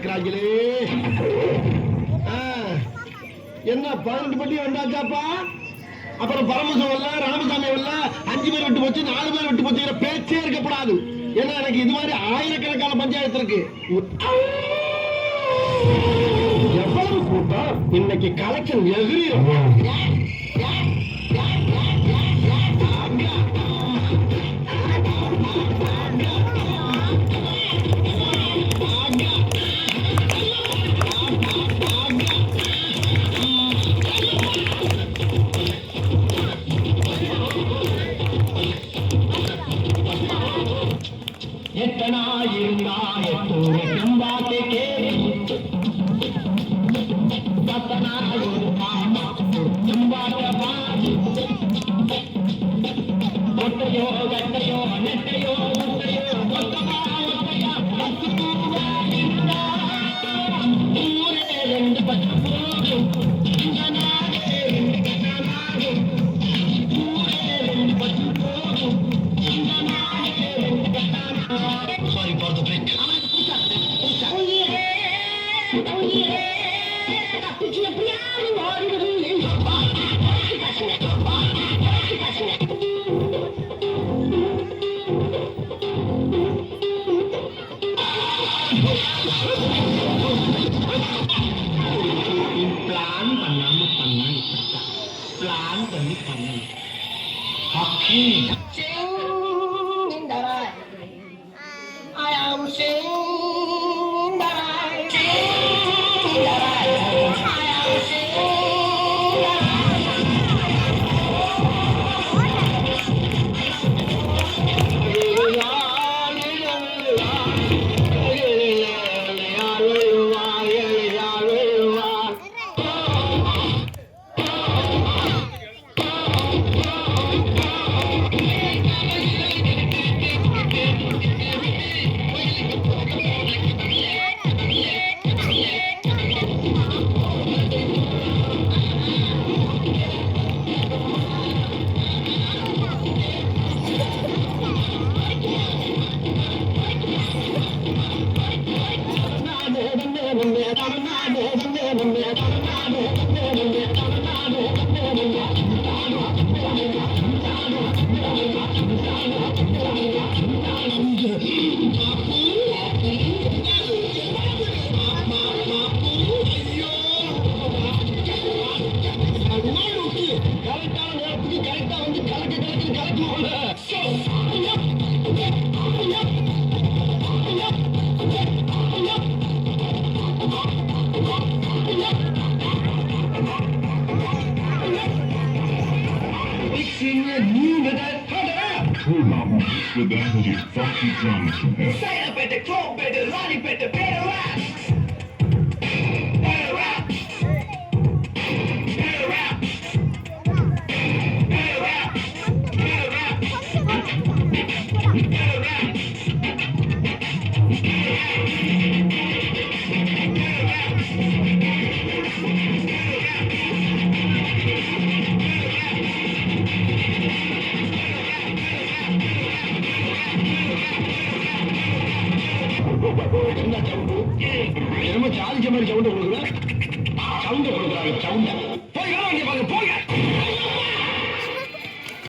கிடக்குறாங்களே. என்ன 18 பட்டி வந்தாச்சாப்பா? அப்புறம் பரமசம் வரல, ராமசாமி வரல, 5 பேர் விட்டு போச்சு, 4 பேர் விட்டு போச்சுங்கிற பேச்சே இருக்கப்படாது. ஏன்னா எனக்கு இது மாதிரி ஆயிரக்கணக்கான பஞ்சாயத்து இருக்கு. எவ்வளவு கூட்டம் இன்னைக்கு collection எதிரியும். With the energy, funky drums from here. Sign up at the club, at the lollipop, at the better rap. Better rap. Better rap. Better rap. Better rap. Better rap. என்ன சவுண்டு? என்னமோ சாதிச்ச மாதிரி sound கொடுக்குற. சவுண்டை கொடுக்குறாங்க, சவுண்டை.